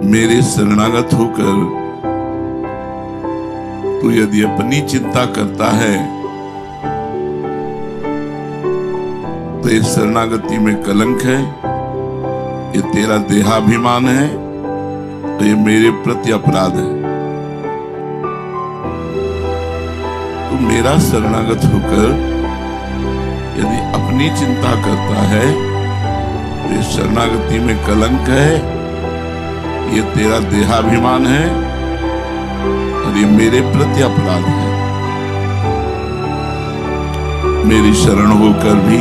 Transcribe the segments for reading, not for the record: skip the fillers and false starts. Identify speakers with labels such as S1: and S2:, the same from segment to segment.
S1: मेरे शरणागत होकर तू यदि अपनी चिंता करता है तो ये शरणागति में कलंक है, ये तेरा देहाभिमान है, तो ये मेरे प्रति अपराध है। तू मेरा शरणागत होकर यदि अपनी चिंता करता है तो ये शरणागति में कलंक है, ये तेरा देहाभिमान है और ये मेरे प्रति अपराध है। मेरी शरण होकर भी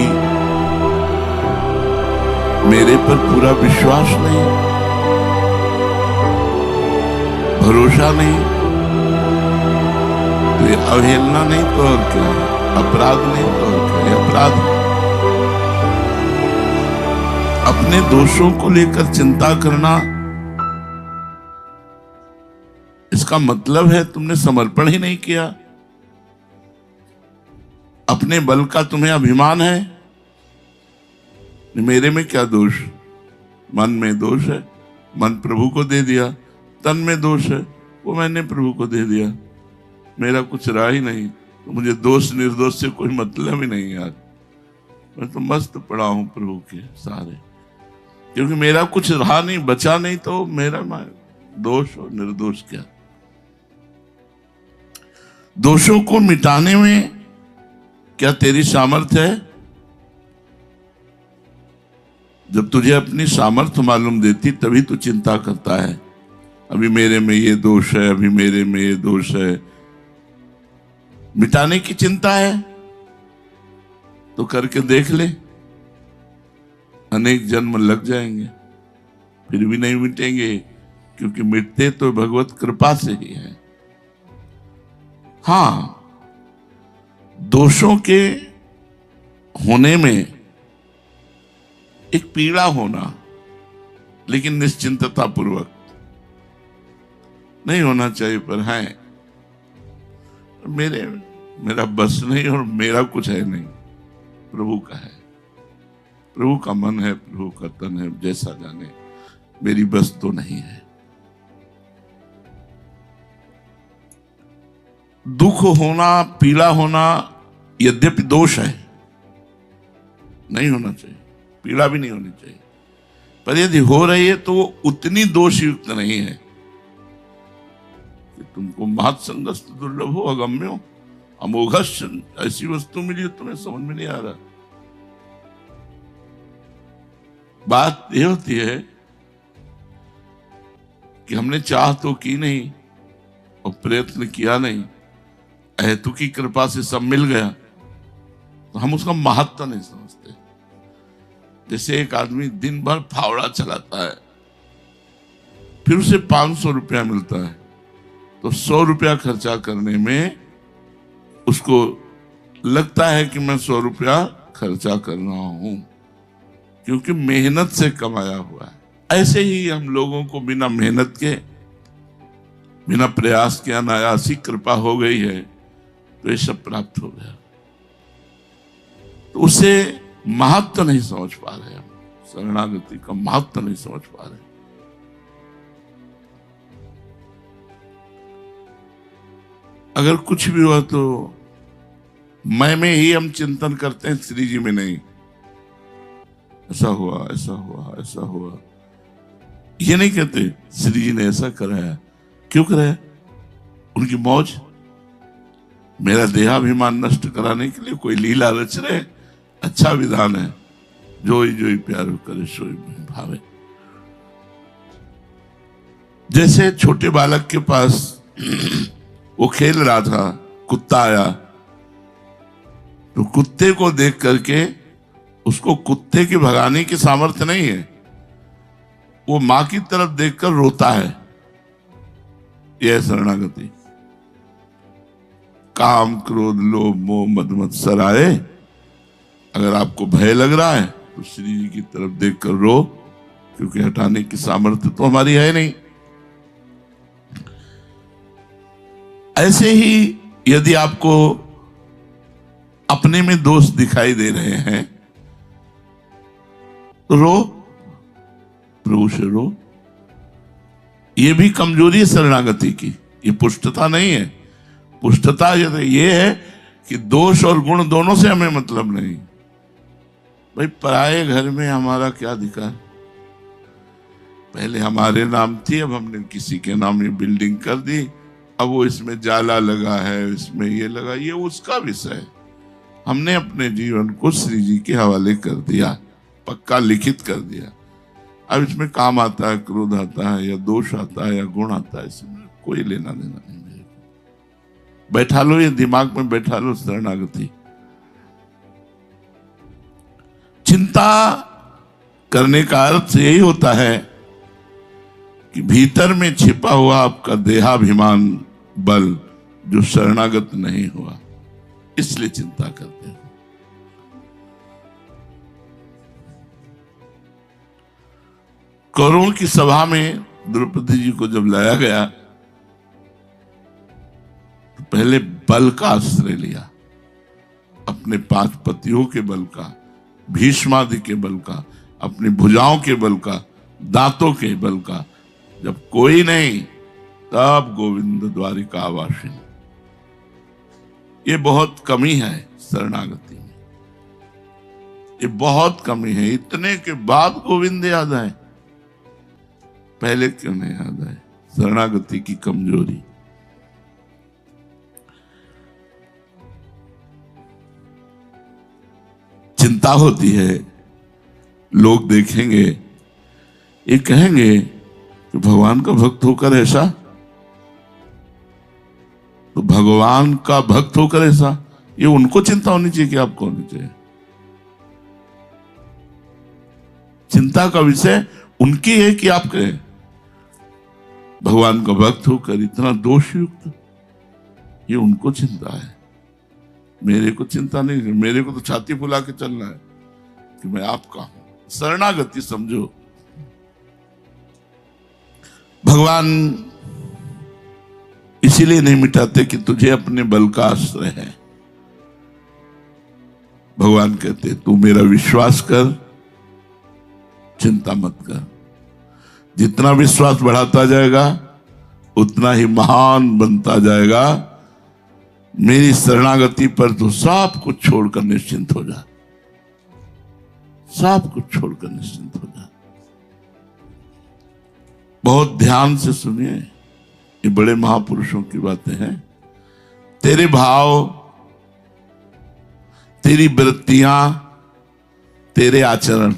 S1: मेरे पर पूरा विश्वास नहीं, भरोसा नहीं, तो ये अवहेलना नहीं तो और क्या, अपराध नहीं तो और क्या, ये अपराध है। अपने दोषों को लेकर चिंता करना, इसका मतलब है तुमने समर्पण ही नहीं किया। अपने बल का तुम्हें अभिमान है। मेरे में क्या दोष, मन में दोष है, मन प्रभु को दे दिया। तन में दोष है, वो मैंने प्रभु को दे दिया। मेरा कुछ रहा ही नहीं, तो मुझे दोष निर्दोष से कोई मतलब ही नहीं यार। मैं तो मस्त पड़ा हूं प्रभु के सारे, क्योंकि मेरा कुछ रहा नहीं, बचा नहीं, तो मेरा दोष और निर्दोष क्या। दोषों को मिटाने में क्या तेरी सामर्थ्य है? जब तुझे अपनी सामर्थ्य मालूम देती तभी तू चिंता करता है, अभी मेरे में ये दोष है, अभी मेरे में ये दोष है। मिटाने की चिंता है तो करके देख ले, अनेक जन्म लग जाएंगे फिर भी नहीं मिटेंगे, क्योंकि मिटते तो भगवत कृपा से ही है। हाँ, दोषों के होने में एक पीड़ा होना, लेकिन निश्चिंतता पूर्वक नहीं होना चाहिए। पर है मेरा बस नहीं और मेरा कुछ है नहीं, प्रभु का है, प्रभु का मन है, प्रभु का तन है, जैसा जाने, मेरी बस तो नहीं है। दुख होना, पीड़ा होना यद्यपि दोष है, नहीं होना चाहिए, पीड़ा भी नहीं होनी चाहिए, पर यदि हो रही है तो वो उतनी दोष युक्त नहीं है कि तुमको महत्संगस्त दुर्लभो अगम्यो अमोघश ऐसी वस्तु मिली तुम्हें समझ में नहीं आ रहा। बात यह होती है कि हमने चाह तो की नहीं और प्रयत्न किया नहीं, अहेतु की कृपा से सब मिल गया, तो हम उसका महत्व नहीं समझते। जैसे एक आदमी दिन भर फावड़ा चलाता है, फिर उसे 500 रुपया मिलता है, तो 100 रुपया खर्चा करने में उसको लगता है कि मैं 100 रुपया खर्चा कर रहा हूं, क्योंकि मेहनत से कमाया हुआ है। ऐसे ही हम लोगों को बिना मेहनत के, बिना प्रयास के अनायासी कृपा हो गई है, तो ये सब प्राप्त हो गया। तो उसे महत्व नहीं समझ पा रहे हम, शरणागति का महत्व नहीं समझ पा रहे। अगर कुछ भी हुआ तो मैं में ही हम चिंतन करते हैं, श्री जी में नहीं। ऐसा हुआ, ऐसा हुआ, ऐसा हुआ, ये नहीं कहते श्री जी ने ऐसा कराया। क्यों कराया? उनकी मौज, मेरा देहाभिमान नष्ट कराने के लिए कोई लीला रच रहे। अच्छा विधान है, जोई जोई प्यार करे सोई भावे। जैसे छोटे बालक के पास वो खेल रहा था, कुत्ता आया, तो कुत्ते को देख करके उसको कुत्ते के भगाने की सामर्थ्य नहीं है, वो मां की तरफ देखकर रोता है। यह शरणागति। काम क्रोध लोभ मोह मद मत्सर आए, अगर आपको भय लग रहा है तो श्री जी की तरफ देखकर रो, क्योंकि हटाने की सामर्थ्य तो हमारी है नहीं। ऐसे ही यदि आपको अपने में दोष दिखाई दे रहे हैं तो रो, प्रभु से रो। ये भी कमजोरी है शरणागति की, ये पुष्टता नहीं है। पुष्टता ये है कि दोष और गुण दोनों से हमें मतलब नहीं। भाई पराये घर में हमारा क्या अधिकार? पहले हमारे नाम थी, अब हमने किसी के नाम ये बिल्डिंग कर दी, अब वो इसमें जाला लगा है, इसमें ये लगा, ये उसका विषय है। हमने अपने जीवन को श्री जी के हवाले कर दिया, पक्का लिखित कर दिया। अब इसमें काम आता है, क्रोध आता है, या दोष आता है, या गुण आता है, इसमें कोई लेना देना नहीं मेरे को। बैठा लो, ये दिमाग में बैठा लो शरणागति। चिंता करने का अर्थ यही होता है कि भीतर में छिपा हुआ आपका देहाभिमान बल जो शरणागत नहीं हुआ, इसलिए चिंता करते हो। कौरवों की सभा में द्रौपदी जी को जब लाया गया तो पहले बल का आश्रय लिया, अपने 5 पतियों के बल का, भीष्मादि के बल का, अपनी भुजाओं के बल का, दांतों के बल का। जब कोई नहीं तब गोविंद द्वारिका आवासीन। ये बहुत कमी है शरणागति में, ये बहुत कमी है। इतने के बाद गोविंद याद आए, पहले क्यों नहीं याद आए? शरणागति की कमजोरी। चिंता होती है, लोग देखेंगे, ये कहेंगे कि भगवान का भक्त होकर ऐसा, तो भगवान का भक्त होकर ऐसा, ये उनको चिंता होनी चाहिए कि आपको होनी चाहिए। चिंता का विषय उनकी है कि आप कहें भगवान का भक्त होकर इतना दोषयुक्त, ये उनको चिंता है, मेरे को चिंता नहीं है। मेरे को तो छाती फुला के चलना है कि मैं आपका हूं। शरणागति समझो, भगवान इसीलिए नहीं मिटाते कि तुझे अपने बल का आश्रय है। भगवान कहते तू मेरा विश्वास कर, चिंता मत कर। जितना विश्वास बढ़ाता जाएगा उतना ही महान बनता जाएगा। मेरी शरणागति पर तो सब कुछ छोड़कर निश्चिंत हो जा, सब कुछ छोड़कर निश्चिंत हो जा। बहुत ध्यान से सुनिए, ये बड़े महापुरुषों की बातें हैं। तेरे भाव, तेरी वृत्तियां, तेरे आचरण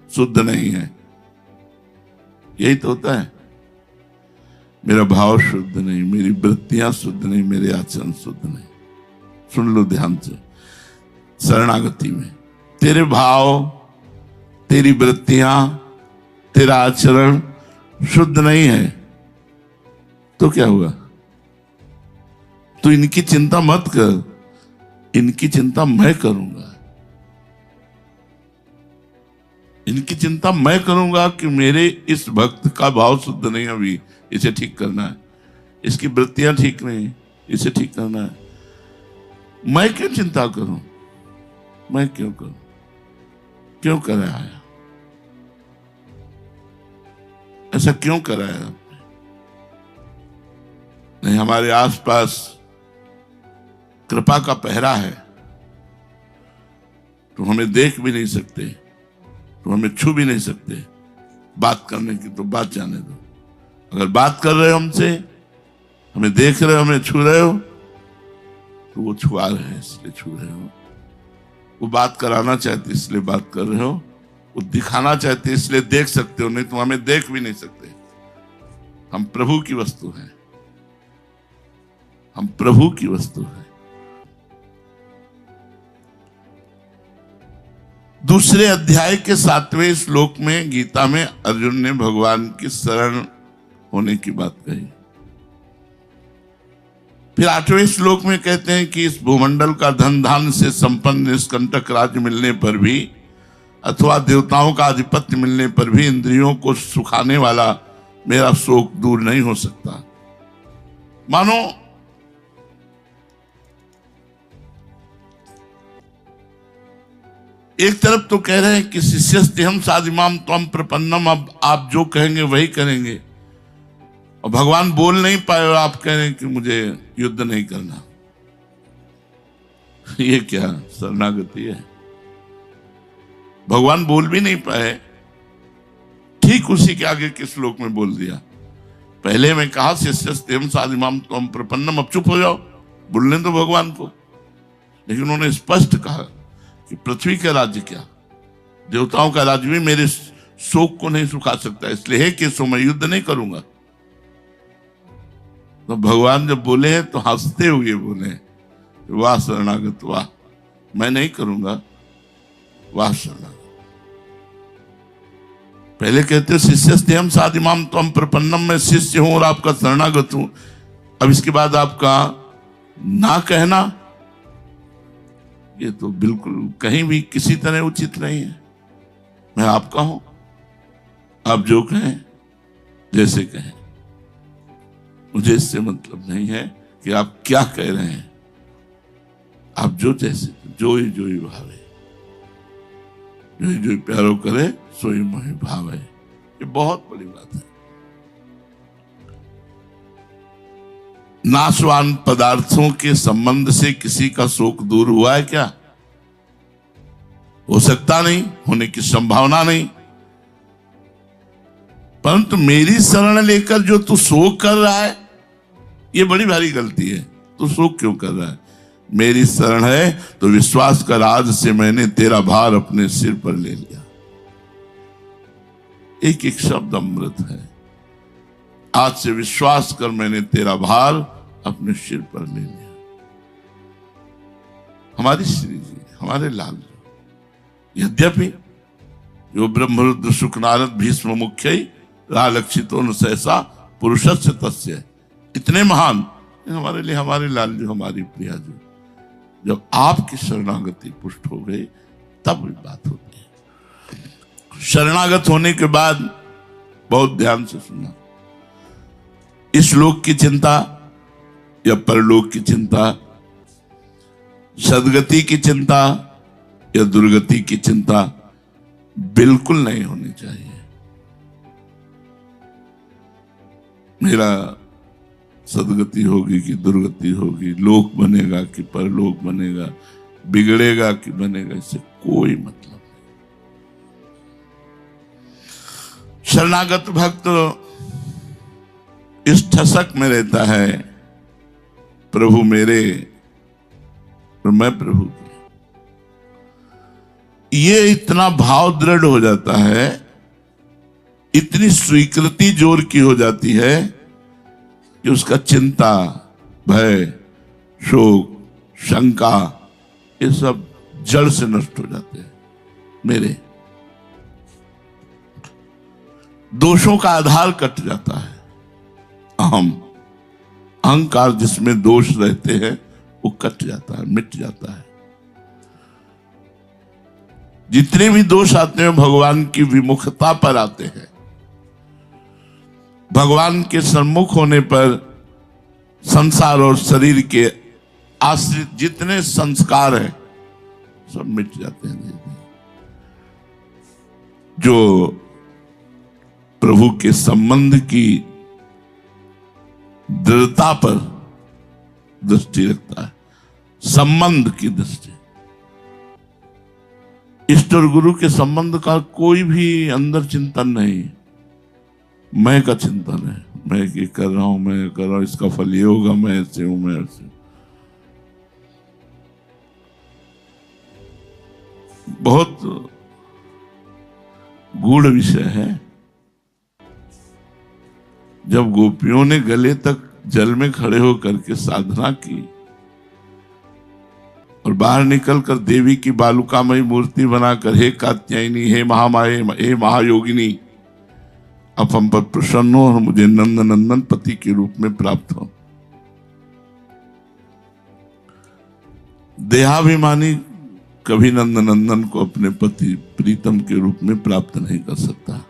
S1: शुद्ध नहीं है। यही तो होता है, मेरा भाव शुद्ध नहीं, मेरी वृत्तियां शुद्ध नहीं, मेरे आचरण शुद्ध नहीं। सुन लो ध्यान से, शरणागति में तेरे भाव, तेरी वृत्तियां, तेरा आचरण शुद्ध नहीं है तो क्या हुआ? तो इनकी चिंता मत कर, इनकी चिंता मैं करूंगा। इनकी चिंता मैं करूंगा कि मेरे इस भक्त का भाव शुद्ध नहीं, अभी इसे ठीक करना है, इसकी वृत्तियां ठीक नहीं, इसे ठीक करना है। मैं क्यों चिंता करूं? मैं क्यों करूं? क्यों कराया? ऐसा क्यों कराया आपने? नहीं, हमारे आसपास कृपा का पहरा है, तो हमें देख भी नहीं सकते, तो हमें छू भी नहीं सकते। बात करने की तो बात जाने दो। अगर बात कर रहे हो हमसे, हमें देख रहे हो, हमें छू रहे हो, तो वो छुआ रहे हैं इसलिए छू रहे हो। वो बात कराना चाहते इसलिए बात कर रहे हो, वो दिखाना चाहते इसलिए देख सकते हो, नहीं तो हमें देख भी नहीं सकते। हम प्रभु की वस्तु हैं, हम प्रभु की वस्तु हैं। दूसरे अध्याय के 7वें श्लोक में गीता में अर्जुन ने भगवान की शरण होने की बात कही। फिर 8वें श्लोक में कहते हैं कि इस भूमंडल का धन धान से संपन्न निष्कंटक राज्य मिलने पर भी, अथवा देवताओं का आधिपत्य मिलने पर भी इंद्रियों को सुखाने वाला मेरा शोक दूर नहीं हो सकता। मानो एक तरफ तो कह रहे हैं कि शिष्यस्तेहं साधिमाम त्वं प्रपन्नम, अब आप जो कहेंगे वही करेंगे, और भगवान बोल नहीं पाए और आप कह रहे हैं कि मुझे युद्ध नहीं करना। ये क्या शरणागति है? भगवान बोल भी नहीं पाए, ठीक उसी के आगे के श्लोक में बोल दिया। पहले मैं कहा शिष्यस्तेम साधिमाम त्वं प्रपन्नम, अब चुप हो जाओ, बोलने दो भगवान को। लेकिन उन्होंने स्पष्ट कहा कि पृथ्वी का राज्य क्या, देवताओं का राज्य भी मेरे शोक को नहीं सुखा सकता, इसलिए है कि सो मैं युद्ध नहीं करूंगा। तो भगवान जब बोले हैं तो हंसते हुए बोले, वाह शरणागत वाह, मैं नहीं करूंगा, वाह शरणागत। पहले कहते शिष्यस्तेम साधिमाम त्वं प्रपन्नम, मैं शिष्य हूं और आपका शरणागत हूं। अब इसके बाद आपका ना कहना, ये तो बिल्कुल कहीं भी किसी तरह उचित नहीं है। मैं आपका हूं, आप जो कहें जैसे कहें, मुझे इससे मतलब नहीं है कि आप क्या कह रहे हैं। आप जो जैसे जो ही भावे, जो ही प्यारो करे सोई मोहि भावे। ये बहुत बड़ी बात है। नाशवान पदार्थों के संबंध से किसी का शोक दूर हुआ है क्या? हो सकता नहीं, होने की संभावना नहीं। परंतु मेरी शरण लेकर जो तू शोक कर रहा है, ये बड़ी भारी गलती है। तू शोक क्यों कर रहा है? मेरी शरण है तो विश्वास कर, आज से मैंने तेरा भार अपने सिर पर ले लिया। एक एक शब्द अमृत है। आज से विश्वास कर, मैंने तेरा भार अपने सिर पर ले लिया। हमारी श्री जी, हमारे लाल जी, यद्यपि जो ब्रह्मरुद्र शुक नारद भीष्म मुख्य रालक्षितो न सहसा पुरुषस्य तस्य, इतने महान हमारे लिए हमारे लाल जो, हमारी प्रिया जो, जब आपकी शरणागति पुष्ट हो गई तब भी बात होती है। शरणागत होने के बाद बहुत ध्यान से सुनना, इस लोक की चिंता या परलोक की चिंता, सदगति की चिंता या दुर्गति की चिंता बिल्कुल नहीं होनी चाहिए। मेरा सदगति होगी कि दुर्गति होगी, लोक बनेगा कि परलोक बनेगा, बिगड़ेगा कि बनेगा, इससे कोई मतलब नहीं। शरणागत भक्त इस ठसक में रहता है, प्रभु मेरे और मैं प्रभु की। ये इतना भाव दृढ़ हो जाता है, इतनी स्वीकृति जोर की हो जाती है कि उसका चिंता, भय, शोक, शंका, ये सब जड़ से नष्ट हो जाते हैं। मेरे दोषों का आधार कट जाता है। अहंकार जिसमें दोष रहते हैं वो कट जाता है, मिट जाता है। जितने भी दोष आते हैं भगवान की विमुखता पर आते हैं। भगवान के सम्मुख होने पर संसार और शरीर के आश्रित जितने संस्कार हैं सब मिट जाते हैं। जो प्रभु के संबंध की दृढ़ता पर दृष्टि रखता है, संबंध की दृष्टि, इष्ट और गुरु के संबंध का कोई भी अंदर चिंतन नहीं, मैं का चिंतन है। मैं ये कर रहा हूं, मैं कर रहा हूं, इसका फल ये होगा, मैं ऐसे हूं, मैं ऐसे। बहुत गूढ़ विषय है। जब गोपियों ने गले तक जल में खड़े होकर के साधना की और बाहर निकलकर देवी की बालुकामयी मूर्ति बनाकर, हे कात्यायनी, हे महामाये, हे महायोगिनी, अब हम पर प्रसन्न हो और मुझे नंद नंदन पति के रूप में प्राप्त हो। देहाभिमानी कभी नंद नंदन को अपने पति प्रीतम के रूप में प्राप्त नहीं कर सकता।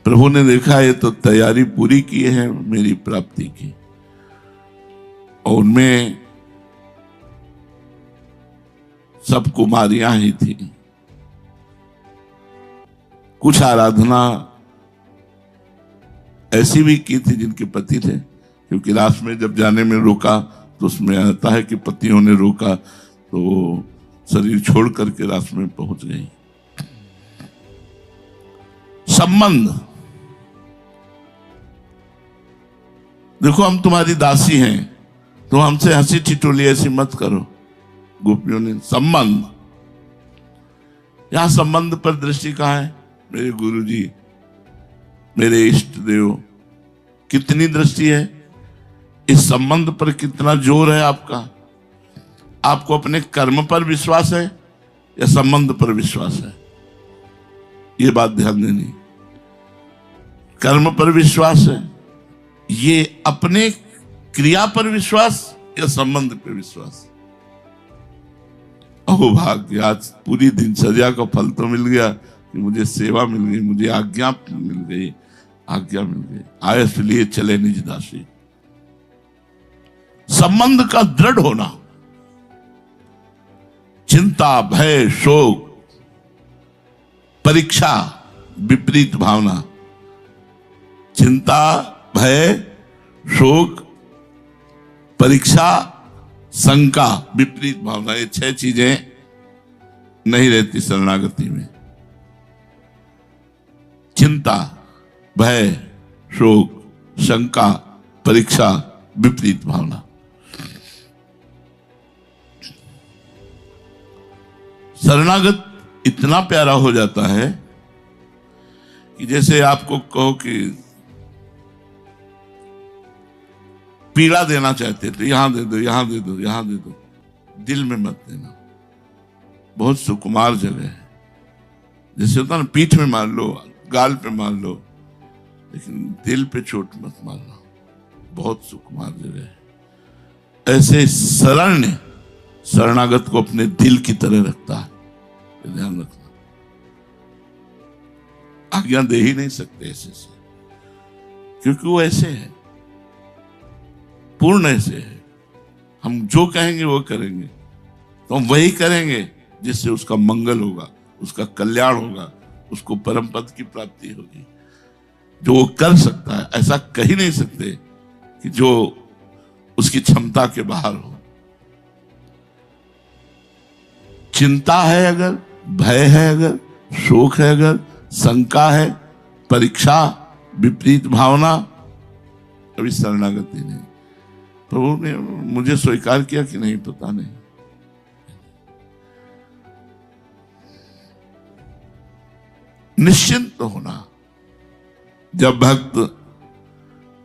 S1: प्रभु ने देखा है तो तैयारी पूरी की है मेरी प्राप्ति की, और उनमें सब कुमारियां ही थी। कुछ आराधना ऐसी भी की थी जिनके पति थे, क्योंकि रास्ते में जब जाने में रोका तो उसमें आता है कि पतियों ने रोका तो वो शरीर छोड़ करके रास्ते में पहुंच गई। संबंध, देखो हम तुम्हारी दासी हैं, तो हमसे हंसी ठिठोली ऐसी मत करो। गोपियों ने संबंध, यहां संबंध पर दृष्टि कहां है? मेरे गुरुजी, मेरे इष्ट देव, कितनी दृष्टि है? इस संबंध पर कितना जोर है आपका? आपको अपने कर्म पर विश्वास है या संबंध पर विश्वास है? ये बात ध्यान देनी। कर्म पर विश्वास है, ये अपने क्रिया पर विश्वास या संबंध पर विश्वास? अहो भाग्य, आज पूरी दिनचर्या का फल तो मिल गया कि मुझे सेवा मिल गई, मुझे आज्ञा मिल गई, आज्ञा मिल गई, आयस लिए चले निज दासी। संबंध का दृढ़ होना, चिंता, भय, शोक, परीक्षा, विपरीत भावना, चिंता, भय, शोक, परीक्षा, शंका, विपरीत भावना, ये 6 चीजें नहीं रहती शरणागति में। चिंता, भय, शोक, शंका, परीक्षा, विपरीत भावना। शरणागत इतना प्यारा हो जाता है कि जैसे आपको कहो कि पीड़ा देना चाहते तो यहां दे दो, यहां दे दो, यहां दे दो, दिल में मत देना। बहुत सुकुमार जगह है। जैसे होता ना, पीठ में मार लो, गाल पे मार लो, लेकिन दिल पे चोट मत मारना। बहुत सुकुमार जगह है। ऐसे शरण शरणागत को अपने दिल की तरह रखता है, ध्यान रखना। आज्ञा दे ही नहीं सकते ऐसे से, क्योंकि वो ऐसे है, पूर्ण ऐसे है। हम जो कहेंगे वो करेंगे, तो हम वही करेंगे जिससे उसका मंगल होगा, उसका कल्याण होगा, उसको परम पद की प्राप्ति होगी। जो वो कर सकता है, ऐसा कह ही नहीं सकते कि जो उसकी क्षमता के बाहर हो। चिंता है अगर, भय है अगर, शोक है अगर, शंका है, परीक्षा, विपरीत भावना, अभी शरणागति नहीं। प्रभु ने मुझे स्वीकार किया कि नहीं पता नहीं। निश्चिंत होना। जब भक्त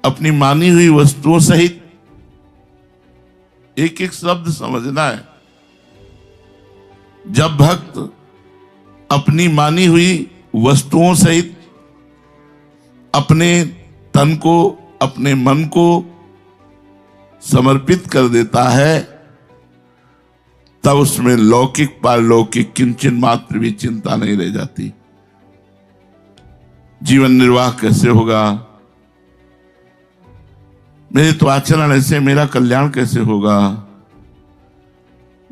S1: अपनी मानी हुई वस्तुओं सहित, एक एक शब्द समझना है, जब भक्त अपनी मानी हुई वस्तुओं सहित अपने तन को, अपने मन को समर्पित कर देता है, तब उसमें लौकिक पारलौकिक किंचन मात्र भी चिंता नहीं रह जाती। जीवन निर्वाह कैसे होगा, मेरे तो आचरण ऐसे, मेरा कल्याण कैसे होगा,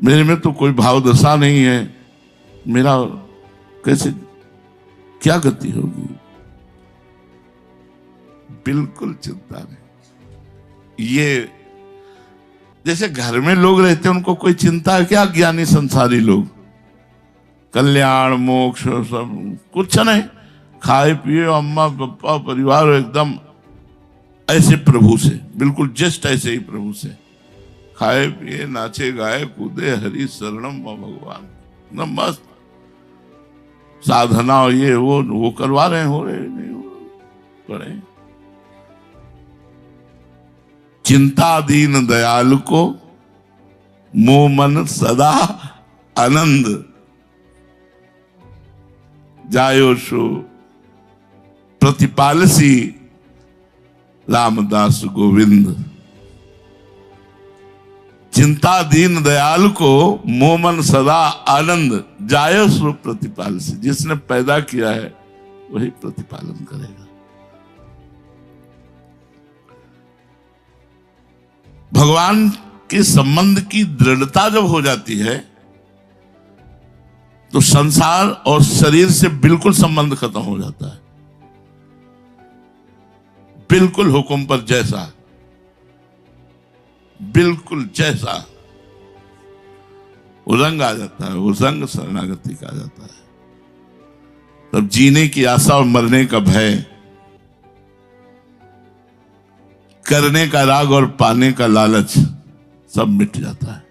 S1: मेरे में तो कोई भाव दशा नहीं है, मेरा कैसे, क्या गति होगी, बिल्कुल चिंता नहीं। ये जैसे घर में लोग रहते हैं, उनको कोई चिंता है क्या? ज्ञानी संसारी लोग, कल्याण मोक्ष सब कुछ नहीं, खाए पिए, अम्मा पप्पा परिवार, एकदम ऐसे प्रभु से, बिल्कुल जस्ट ऐसे ही प्रभु से खाए पिए, नाचे गाए कूदे, हरि शरणम भगवान, एकदम मस्त साधना, ये वो करवा रहे हैं, हो रहे नहीं हो पड़े। चिंता दीन दयाल को मोह मन सदा आनंद, जायो सो प्रतिपालसी रामदास गोविंद। चिंता दीन दयाल को मोह मन सदा आनंद, जायो सो प्रतिपालसी। जिसने पैदा किया है वही प्रतिपालन करेगा। भगवान के संबंध की दृढ़ता जब हो जाती है तो संसार और शरीर से बिल्कुल संबंध खत्म हो जाता है। बिल्कुल हुक्म पर जैसा, बिल्कुल जैसा वो रंग आ जाता है, वो रंग शरणागति का आ जाता है। तब जीने की आशा और मरने का भय, करने का राग और पाने का लालच सब मिट जाता है।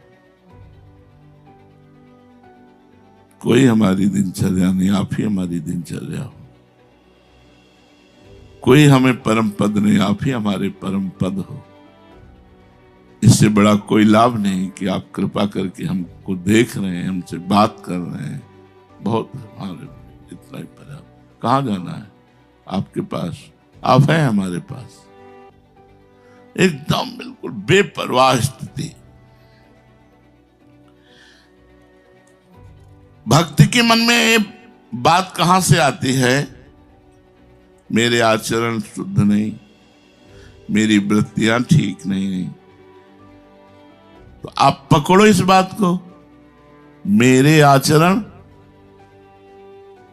S1: कोई हमारी दिनचर्या नहीं, आप ही हमारी दिनचर्या हो। कोई हमें परम पद नहीं, आप ही हमारे परम पद हो। इससे बड़ा कोई लाभ नहीं कि आप कृपा करके हमको देख रहे हैं, हमसे बात कर रहे हैं। बहुत हमारे इतना ही पर्याप्त। कहाँ जाना है? आपके पास, आप हैं हमारे पास। एकदम बिल्कुल बेपरवाह स्थिति। भक्ति के मन में ये बात कहां से आती है? मेरे आचरण शुद्ध नहीं, मेरी वृत्तियां ठीक नहीं। तो आप पकड़ो इस बात को, मेरे आचरण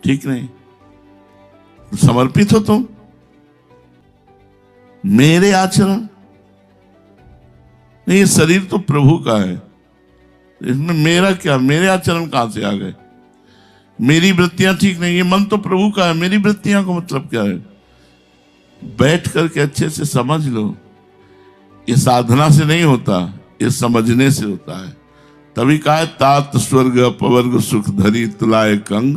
S1: ठीक नहीं, तो समर्पित हो तुम। मेरे आचरण नहीं, ये शरीर तो प्रभु का है, इसमें मेरा क्या? मेरे आचरण कहां से आ गए? मेरी वृत्तियां ठीक नहीं, ये मन तो प्रभु का है, मेरी वृत्तियां का मतलब क्या है? बैठ करके अच्छे से समझ लो। ये साधना से नहीं होता, ये समझने से होता है। तभी कहा है, तात स्वर्ग अपवर्ग सुख धरी तुलाए कंग,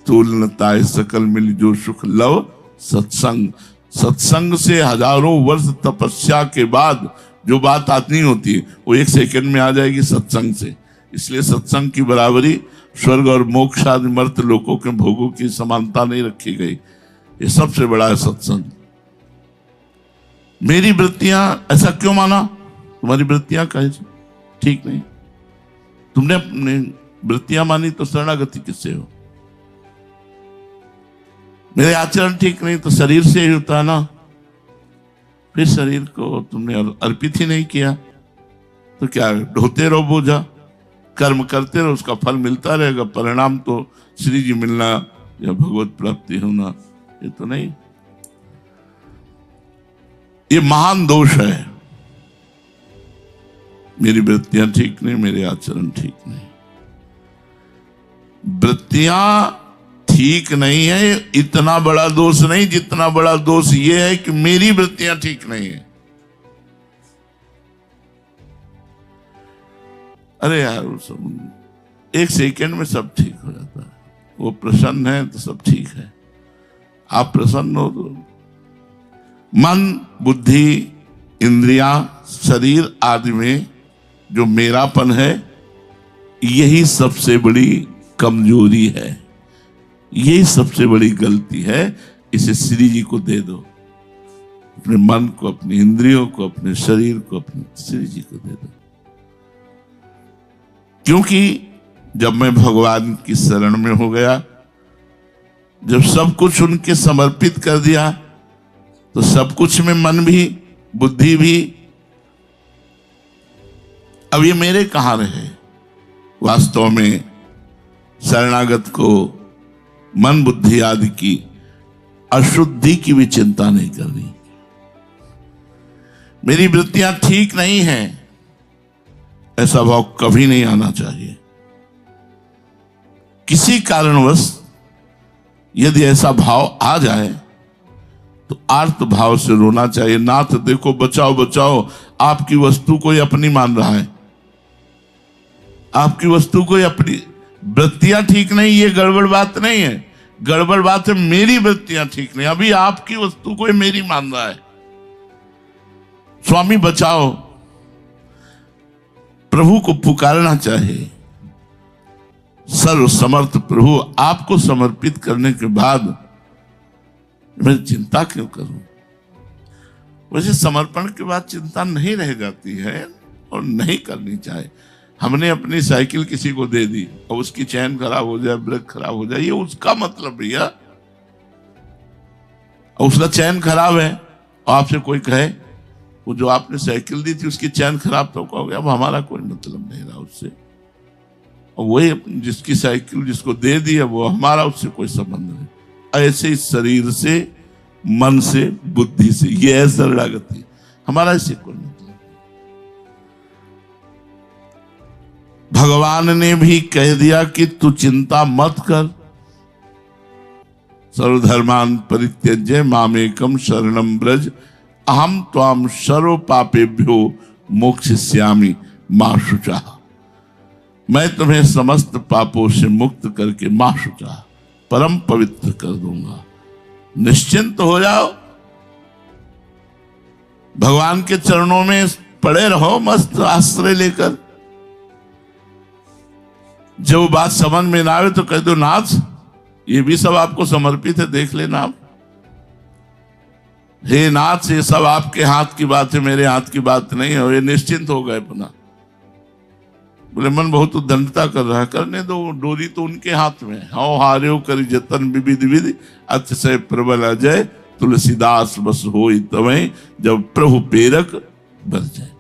S1: तूल न ताय सकल मिल जो सुख लव सत्संग। सत्संग से हजारों वर्ष तपस्या के बाद जो बात आती होती है वो एक सेकंड में आ जाएगी सत्संग से। इसलिए सत्संग की बराबरी स्वर्ग और मोक्ष आदि मर्त लोकों के भोगों की समानता नहीं रखी गई। ये सबसे बड़ा है सत्संग। मेरी वृत्तियां, ऐसा क्यों माना? तुम्हारी वृत्तियां कैसे ठीक नहीं? तुमने अपनी वृत्तियां मानी तो शरणागति किससे हो? मेरे आचरण ठीक नहीं तो शरीर से ही होता है ना। फिर शरीर को तुमने अर्पित ही नहीं किया तो क्या ढोते रहो बोझा, कर्म करते रहो, उसका फल मिलता रहेगा। परिणाम तो श्री जी मिलना या भगवत प्राप्ति होना, ये तो नहीं। ये महान दोष है। मेरी वृत्तियां ठीक नहीं, मेरे आचरण ठीक नहीं। वृत्तियां ठीक नहीं है इतना बड़ा दोष नहीं, जितना बड़ा दोष ये है कि मेरी वृत्तियां ठीक नहीं है। अरे यार, एक सेकंड में सब ठीक हो जाता है। वो प्रसन्न है तो सब ठीक है। आप प्रसन्न हो तो मन, बुद्धि, इंद्रियां, शरीर आदि में जो मेरापन है, यही सबसे बड़ी कमजोरी है, यही सबसे बड़ी गलती है। इसे श्री जी को दे दो। अपने मन को, अपनी इंद्रियों को, अपने शरीर को अपने श्री जी को दे दो। क्योंकि जब मैं भगवान की शरण में हो गया, जब सब कुछ उनके समर्पित कर दिया, तो सब कुछ में मन भी, बुद्धि भी, अब ये मेरे कहां रहे? वास्तव में शरणागत को मन, बुद्धि आदि की अशुद्धि की भी चिंता नहीं करनी। मेरी वृत्तियां ठीक नहीं है, ऐसा भाव कभी नहीं आना चाहिए। किसी कारणवश यदि ऐसा भाव आ जाए तो आर्त भाव से रोना चाहिए। नाथ देखो, बचाओ बचाओ, आपकी वस्तु कोई अपनी मान रहा है, आपकी वस्तु कोई अपनी। वृत्तियां ठीक नहीं, ये गड़बड़ बात नहीं है। गड़बड़ बात है मेरी वृत्तियां ठीक नहीं, अभी आपकी वस्तु कोई मेरी मान रहा है। स्वामी बचाओ, प्रभु को पुकारना चाहिए। सर्व समर्थ प्रभु, आपको समर्पित करने के बाद मैं चिंता क्यों करूं? वैसे समर्पण के बाद चिंता नहीं रह जाती है और नहीं करनी चाहिए। हमने अपनी साइकिल किसी को दे दी और उसकी चैन खराब हो जाए, ब्रेक खराब हो जाए, ये उसका मतलब भैया। और उसका चैन खराब है और आपसे कोई कहे वो जो आपने साइकिल दी थी उसकी चैन खराब, तो कहोगे अब हमारा कोई मतलब नहीं रहा उससे। और वही जिसकी साइकिल जिसको दे दी है वो हमारा उससे कोई संबंध नहीं। ऐसे इस शरीर से मन से, बुद्धि से। ये है शरणागति। हमारा इससे कोई मतलब। भगवान ने भी कह दिया कि तू चिंता मत कर, सर्वधर्मान परित्यज्य मामेकम शरणम ब्रज अहम त्वाम सर्व पापेभ्यो मोक्षयिष्यामि मा शुचा। मैं तुम्हें समस्त पापों से मुक्त करके मा शुचा, परम पवित्र कर दूंगा। निश्चिंत हो जाओ, भगवान के चरणों में पड़े रहो मस्त आश्रय लेकर। जब बात समझ में ना आवे तो कह दो नाथ ये भी सब आपको समर्पित है, देख लेना आप। हे नाथ ये सब आपके हाथ की बात है, मेरे हाथ की बात नहीं है। ये निश्चिंत हो गए पुनः। बोले मन बहुत उद्दंडता कर रहा है, करने दो, डोरी तो उनके हाथ में। हौ हार्यो करी जतन विविध विधि अतिशय प्रबल अजय तुलसीदास बस होई तवै जब प्रभु प्रेरक बस जाए।